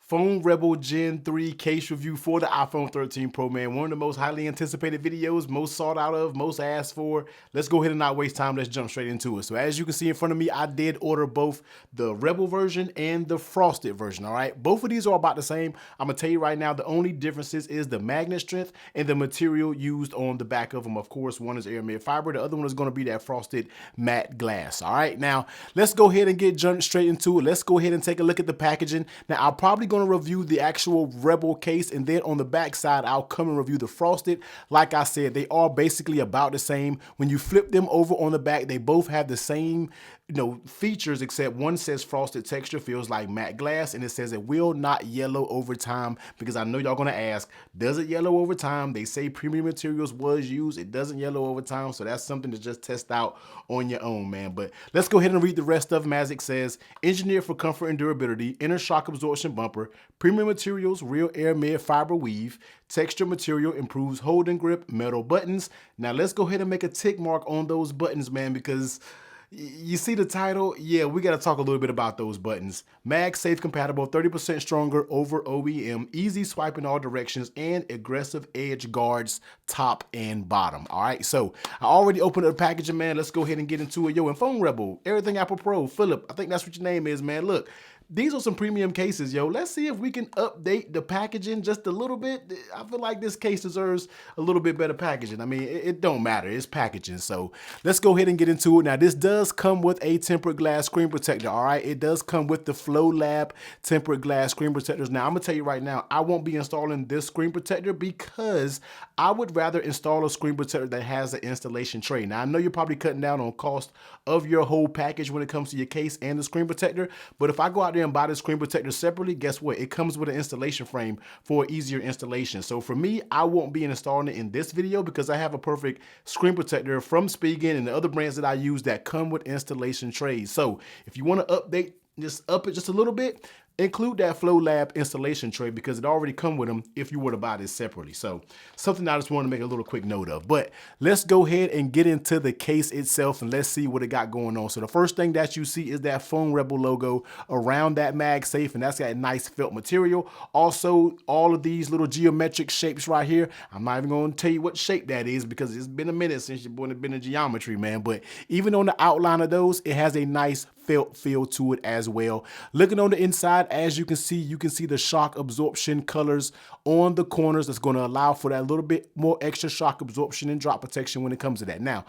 Phone Rebel Gen 3 case review for the iPhone 13 Pro, man. One of the most highly anticipated videos, most sought out of, most asked for. Let's go ahead and not waste time. Let's jump straight into it. So as you can see in front of me, I did order both the Rebel version and the frosted version, all right? Both of these are about the same. I'm gonna tell you right now, the only differences is the magnet strength and the material used on the back of them. Of course, one is aramid fiber. The other one is gonna be that frosted matte glass, all right? Now, let's go ahead and get jumped straight into it. Let's go ahead and take a look at the packaging. Now, I'll probably going to review the actual Rebel case, and then on the back side I'll come and review the frosted. Like I said, they are basically about the same. When you flip them over on the back, they both have the same features, except one says frosted texture, feels like matte glass, and it says it will not yellow over time, because I know y'all gonna ask, does it yellow over time? They say premium materials was used. It doesn't yellow over time, so that's something to just test out on your own, man. But let's go ahead and read the rest of them. As it says, engineered for comfort and durability, inner shock absorption bumper, premium materials, real aramid fiber weave, texture material, improves hold and grip, metal buttons. Now let's go ahead and make a tick mark on those buttons, man, because you see the title? Yeah, we got to talk a little bit about those buttons. MagSafe compatible, 30% stronger over OEM, easy swipe in all directions, and aggressive edge guards top and bottom. All right, so I already opened up the packaging, man. Let's go ahead and get into it. Yo, and Phone Rebel, everything Apple Pro, Philip, I think that's what your name is, man. Look, these are some premium cases, yo. Let's see if we can update the packaging just a little bit. I feel like this case deserves a little bit better packaging. I mean, it don't matter. It's packaging. So let's go ahead and get into it. Now, this does come with a tempered glass screen protector, all right? It does come with the FLAW tempered glass screen protectors. Now, I'm going to tell you right now, I won't be installing this screen protector because I would rather install a screen protector that has an installation tray. Now, I know you're probably cutting down on cost of your whole package when it comes to your case and the screen protector, but if I go out there and buy the screen protector separately, guess what? It comes with an installation frame for easier installation. So for me, I won't be installing it in this video because I have a perfect screen protector from Spigen and the other brands that I use that come with installation trays. So if you want to update, just up it just a little bit, include that FLAW installation tray because it already come with them if you were to buy this separately. So something I just want to make a little quick note of. But let's go ahead and get into the case itself and let's see what it got going on. So the first thing that you see is that Phone Rebel logo around that MagSafe, and that's got nice felt material. Also, all of these little geometric shapes right here. I'm not even going to tell you what shape that is because it's been a minute since you've been in geometry, man. But even on the outline of those, it has a nice felt feel to it as well. Looking on the inside, as you can see the shock absorption colors on the corners. That's going to allow for that little bit more extra shock absorption and drop protection when it comes to that. Now,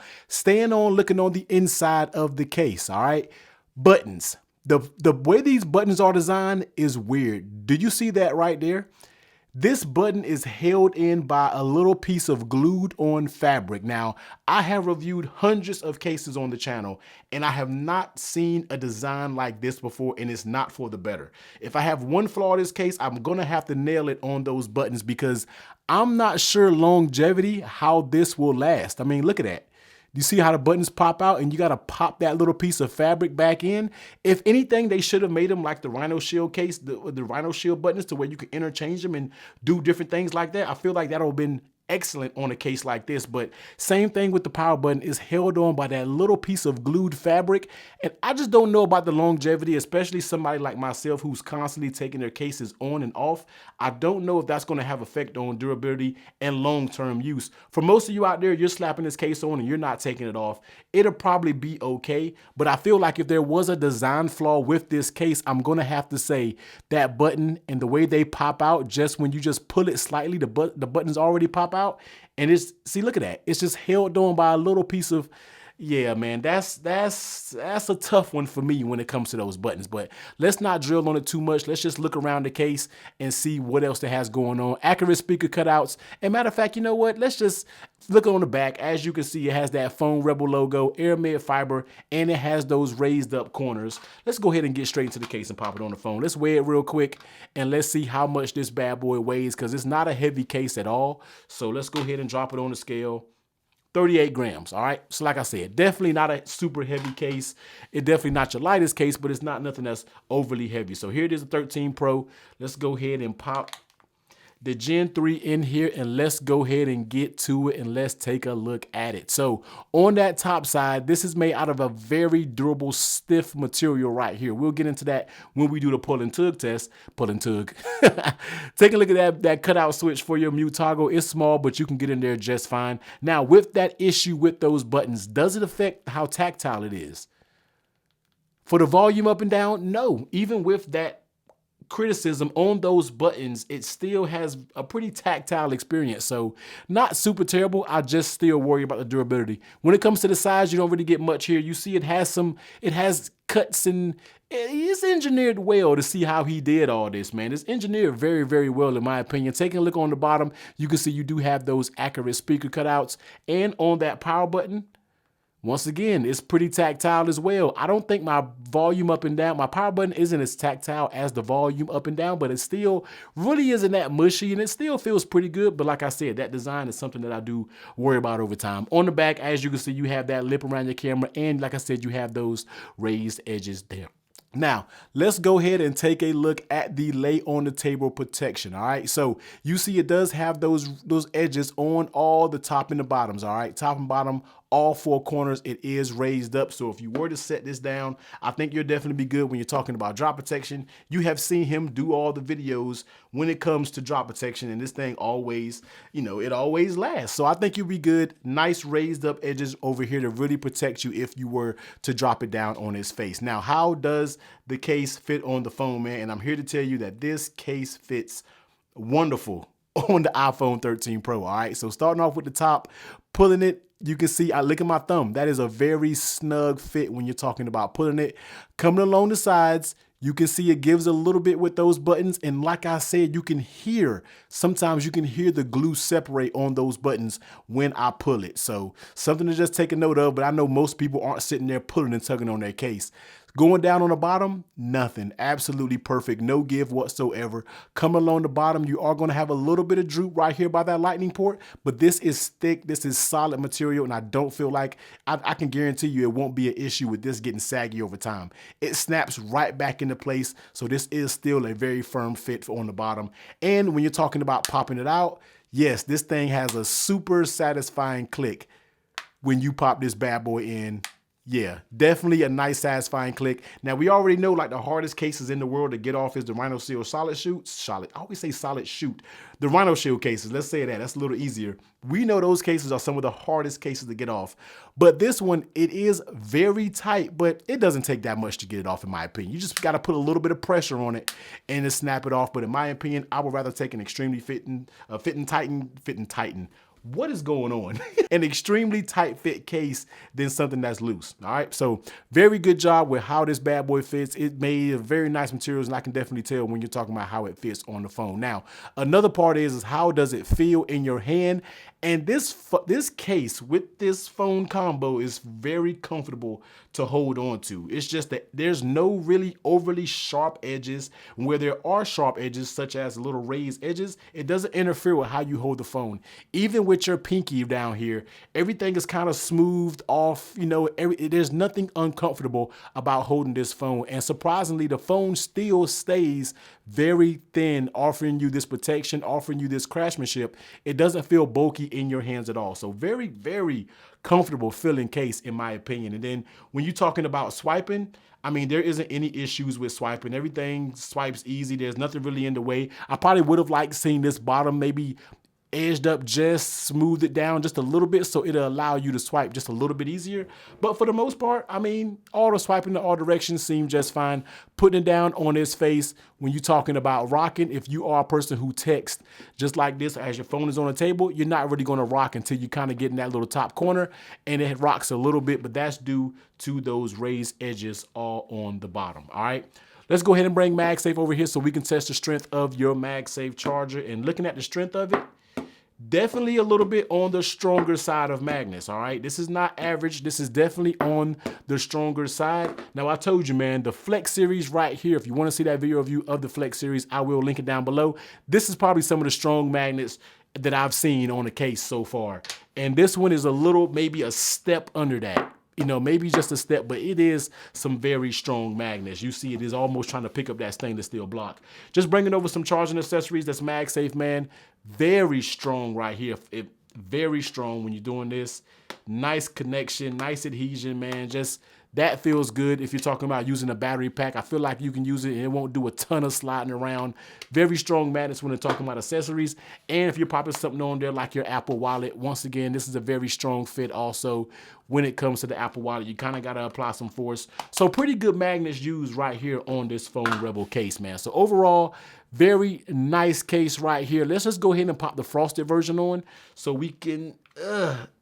looking on the inside of the case, all right? Buttons. The way these buttons are designed is weird. Do you see that right there? This button is held in by a little piece of glued on fabric. Now, I have reviewed hundreds of cases on the channel and I have not seen a design like this before, and it's not for the better. If I have one flaw in this case, I'm gonna have to nail it on those buttons because I'm not sure longevity how this will last. I mean, look at that. You see how the buttons pop out and you got to pop that little piece of fabric back in? If anything, they should have made them like the Rhino Shield case, the Rhino Shield buttons, to where you can interchange them and do different things like that. I feel like that would have been excellent on a case like this. But same thing with the power button, is held on by that little piece of glued fabric, and I just don't know about the longevity, especially somebody like myself who's constantly taking their cases on and off. I don't know if that's going to have effect on durability and long-term use. For most of you out there, you're slapping this case on and you're not taking it off, it'll probably be okay. But I feel like if there was a design flaw with this case, I'm going to have to say that button and the way they pop out, just when you just pull it slightly, the buttons already pop out. And see, look at that. It's just held on by a little piece of, yeah, man, that's a tough one for me when it comes to those buttons. But let's not drill on it too much. Let's just look around the case and see what else it has going on. Accurate speaker cutouts. And matter of fact, you know what? Let's just look on the back. As you can see, it has that Phone Rebel logo, aramid fiber, and it has those raised up corners. Let's go ahead and get straight into the case and pop it on the phone. Let's weigh it real quick and let's see how much this bad boy weighs, because it's not a heavy case at all. So let's go ahead and drop it on the scale. 38 grams, all right? So like I said, definitely not a super heavy case. It's definitely not your lightest case, but it's not nothing that's overly heavy. So here it is, the 13 Pro. Let's go ahead and pop the Gen 3 in here, and let's go ahead and get to it and let's take a look at it. So on that top side, this is made out of a very durable, stiff material right here. We'll get into that when we do the pull and tug test. Pull and tug. Take a look at that cutout switch for your mute toggle. It's small, but you can get in there just fine. Now, with that issue with those buttons, does it affect how tactile it is? For the volume up and down, no. Even with that criticism on those buttons, it still has a pretty tactile experience. So not super terrible. I just still worry about the durability. When it comes to the size, you don't really get much here. You see it has cuts, and it's engineered well to see how he did all this, man. It's engineered very, very well in my opinion. Taking a look on the bottom, you can see you do have those accurate speaker cutouts, and on that power button, once again, it's pretty tactile as well. I don't think my volume up and down, my power button isn't as tactile as the volume up and down, but it still really isn't that mushy, and it still feels pretty good. But like I said, that design is something that I do worry about over time. On the back, as you can see, you have that lip around your camera, and like I said, you have those raised edges there. Now, let's go ahead and take a look at the lay on the table protection, all right? So you see it does have those edges on all the top and the bottoms, all right? Top and bottom, all four corners, it is raised up. So if you were to set this down, I think you'll definitely be good when you're talking about drop protection. You have seen him do all the videos when it comes to drop protection, and this thing always, you know, it always lasts. So I think you'll be good. Nice raised up edges over here to really protect you if you were to drop it down on his face. Now, how does the case fit on the phone, man? And I'm here to tell you that this case fits wonderful on the iPhone 13 Pro, all right? So starting off with the top, pulling it, you can see, I look at my thumb. That is a very snug fit when you're talking about pulling it. Coming along the sides, you can see it gives a little bit with those buttons. And like I said, you can hear, sometimes you can hear the glue separate on those buttons when I pull it. So something to just take a note of, but I know most people aren't sitting there pulling and tugging on their case. Going down on the bottom, nothing. Absolutely perfect. No give whatsoever. Coming along the bottom, you are going to have a little bit of droop right here by that lightning port, but this is thick. This is solid material, and I don't feel like, I can guarantee you it won't be an issue with this getting saggy over time. It snaps right back into place, so this is still a very firm fit on the bottom. And when you're talking about popping it out, yes, this thing has a super satisfying click when you pop this bad boy in. Yeah, definitely a nice satisfying click. Now, we already know like the hardest cases in the world to get off is the Rhino Shield solid shoot. I always say solid shoot. The Rhino Shield cases, let's say that. That's a little easier. We know those cases are some of the hardest cases to get off. But this one, it is very tight, but it doesn't take that much to get it off in my opinion. You just got to put a little bit of pressure on it and then snap it off. But in my opinion, I would rather take an extremely fitting tighten. What is going on? An extremely tight fit case than something that's loose. All right. So very good job with how this bad boy fits. It made very nice materials, and I can definitely tell when you're talking about how it fits on the phone. Now, another part is how does it feel in your hand? And this case with this phone combo is very comfortable to hold on to. It's just that there's no really overly sharp edges. Where there are sharp edges, such as little raised edges, it doesn't interfere with how you hold the phone. Even with your pinky down here, everything is kind of smoothed off. You know, there's nothing uncomfortable about holding this phone. And surprisingly, the phone still stays very thin, offering you this protection, offering you this craftsmanship. It doesn't feel bulky in your hands at all. So very, very comfortable feeling case in my opinion. And then when you're talking about swiping, I mean, there isn't any issues with swiping. Everything swipes easy. There's nothing really in the way. I probably would have liked seeing this bottom maybe edged up, just smooth it down just a little bit so it'll allow you to swipe just a little bit easier. But for the most part, I mean, all the swiping in all directions seem just fine. Putting it down on his face when you're talking about rocking, if you are a person who texts just like this as your phone is on the table, you're not really going to rock until you kind of get in that little top corner, and it rocks a little bit, but that's due to those raised edges all on the bottom. All right. Let's go ahead and bring MagSafe over here so we can test the strength of your MagSafe charger. And looking at the strength of it, definitely a little bit on the stronger side of magnets, all right? This is not average. This is definitely on the stronger side. Now, I told you, man, the Flex series right here, if you want to see that video review of the Flex series, I will link it down below. This is probably some of the strong magnets that I've seen on the case so far. And this one is a little, maybe a step under that. you know, maybe just a step, but it is some very strong magnets. You see it is almost trying to pick up that stainless steel block. Just bringing over some charging accessories. That's MagSafe, man. Very strong right here. Very strong when you're doing this. Nice connection, nice adhesion, man. Just that feels good. If you're talking about using a battery pack, I feel like you can use it and it won't do a ton of sliding around. Very strong magnets when they're talking about accessories. And if you're popping something on there like your Apple Wallet, once again, this is a very strong fit also when it comes to the Apple Wallet. You kind of got to apply some force. So pretty good magnets used right here on this Phone Rebel case, man. So overall, very nice case right here. Let's just go ahead and pop the frosted version on so we can,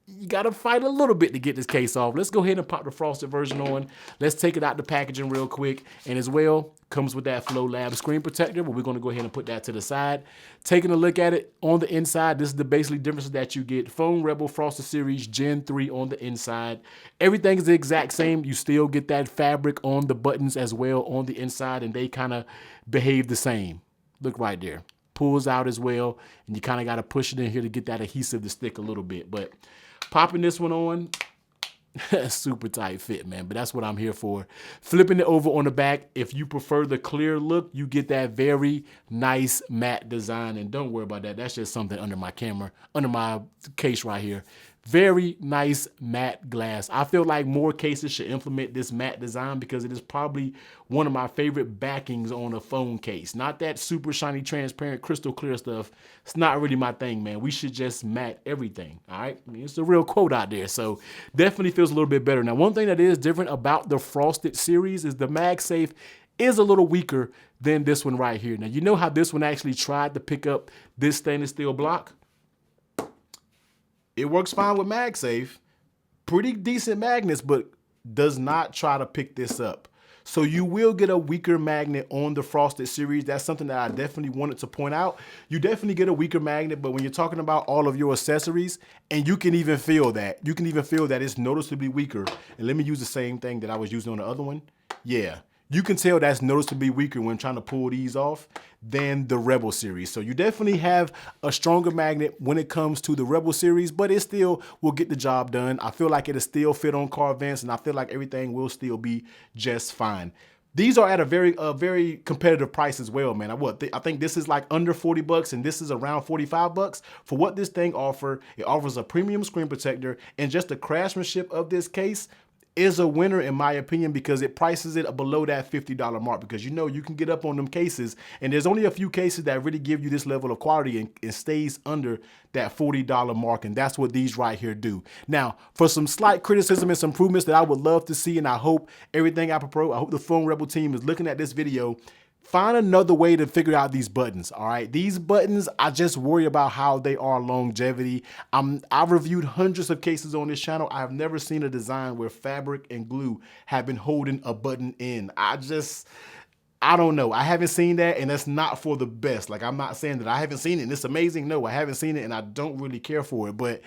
you got to fight a little bit to get this case off. Let's go ahead and pop the frosted version on. Let's take it out the packaging real quick. And as well, comes with that FLAW screen protector, but we're going to go ahead and put that to the side. Taking a look at it on the inside, this is the basically difference that you get. Phone Rebel Frosted Series Gen 3 on the inside. Everything is the exact same. You still get that fabric on the buttons as well on the inside, and they kind of behave the same. Look right there. Pulls out as well, and you kind of got to push it in here to get that adhesive to stick a little bit. But popping this one on, super tight fit, man, but that's what I'm here for. Flipping it over on the back, if you prefer the clear look, you get that very nice matte design. And don't worry about that. That's just something under my camera, under my case right here. Very nice matte glass. I feel like more cases should implement this matte design because it is probably one of my favorite backings on a phone case. Not that super shiny, transparent, crystal clear stuff. It's not really my thing, man. We should just matte everything, all right? I mean, it's a real quote out there, so definitely feels a little bit better. Now, one thing that is different about the Frosted series is the MagSafe is a little weaker than this one right here. Now, you know how this one actually tried to pick up this stainless steel block? It works fine with MagSafe, pretty decent magnets, but does not try to pick this up. So you will get a weaker magnet on the Frosted series. That's something that I definitely wanted to point out. You definitely get a weaker magnet, but when you're talking about all of your accessories, and you can even feel that, it's noticeably weaker. And let me use the same thing that I was using on the other one. Yeah. You can tell that's noticeably weaker when trying to pull these off than the Rebel series. So you definitely have a stronger magnet when it comes to the Rebel series, but it still will get the job done. I feel like it'll still fit on car vents, and I feel like everything will still be just fine. These are at a very competitive price as well, man. I think this is like under 40 bucks and this is around 45 bucks for what this thing offers. It offers a premium screen protector, and just the craftsmanship of this case is a winner in my opinion because it prices it below that $50 mark, because you know you can get up on them cases and there's only a few cases that really give you this level of quality and stays under that $40 mark, and that's what these right here do. Now, for some slight criticism and some improvements that I would love to see, and I hope everything Apple Pro, I hope the Phone Rebel team is looking at this video, find another way to figure out these buttons, all right? These buttons, I just worry about how they are longevity. I've reviewed hundreds of cases on this channel. I have never seen a design where fabric and glue have been holding a button in. I don't know. I haven't seen that, and that's not for the best. Like, I'm not saying that I haven't seen it and it's amazing. No, I haven't seen it and I don't really care for it. But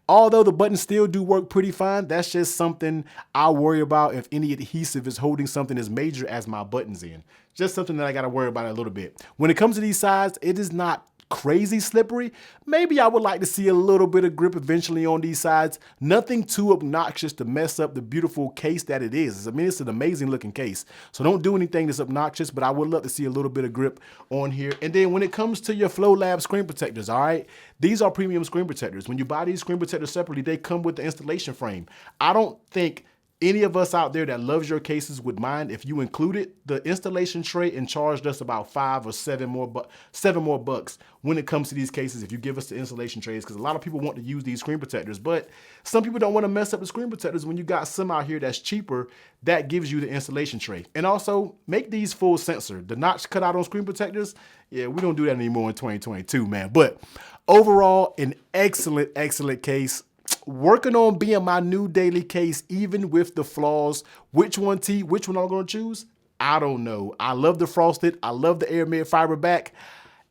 although the buttons still do work pretty fine, that's just something I worry about if any adhesive is holding something as major as my buttons in. Just something that I got to worry about a little bit. When it comes to these sides, it is not crazy slippery. Maybe I would like to see a little bit of grip eventually on these sides. Nothing too obnoxious to mess up the beautiful case that it is. I mean, it's an amazing looking case. So don't do anything that's obnoxious, but I would love to see a little bit of grip on here. And then when it comes to your FLAW screen protectors, all right, these are premium screen protectors. When you buy these screen protectors separately, they come with the installation frame. I don't think any of us out there that loves your cases would mind if you included the installation tray and charged us about $5 or $7 more bucks when it comes to these cases if you give us the installation trays, because a lot of people want to use these screen protectors, but some people don't want to mess up the screen protectors. When you got some out here that's cheaper, that gives you the installation tray. And also make these full sensor. The notch cut out on screen protectors, yeah, we don't do that anymore in 2022, man. But overall, an excellent case. Working on being my new daily case, even with the flaws. Which one I'm going to choose? I don't know. I love the Frosted. I love the Airmed fiber back.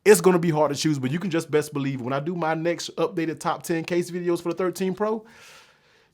It's going to be hard to choose, but you can just best believe when I do my next updated top 10 case videos for the 13 Pro,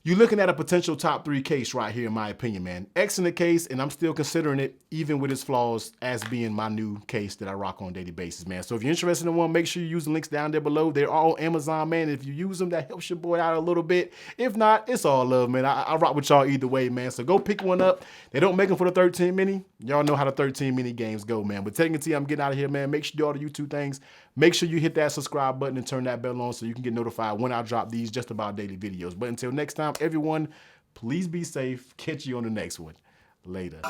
you're looking at a potential top 3 case right here, in my opinion, man. Excellent case, and I'm still considering it, even with its flaws, as being my new case that I rock on a daily basis, man. So if you're interested in one, make sure you use the links down there below. They're all on Amazon, man. If you use them, that helps your boy out a little bit. If not, it's all love, man. I rock with y'all either way, man. So go pick one up. They don't make them for the 13 mini. Y'all know how the 13 mini games go, man. But technically, I'm getting out of here, man. Make sure you do all the YouTube things. Make sure you hit that subscribe button and turn that bell on so you can get notified when I drop these just about daily videos. But until next time, everyone, please be safe. Catch you on the next one. Later.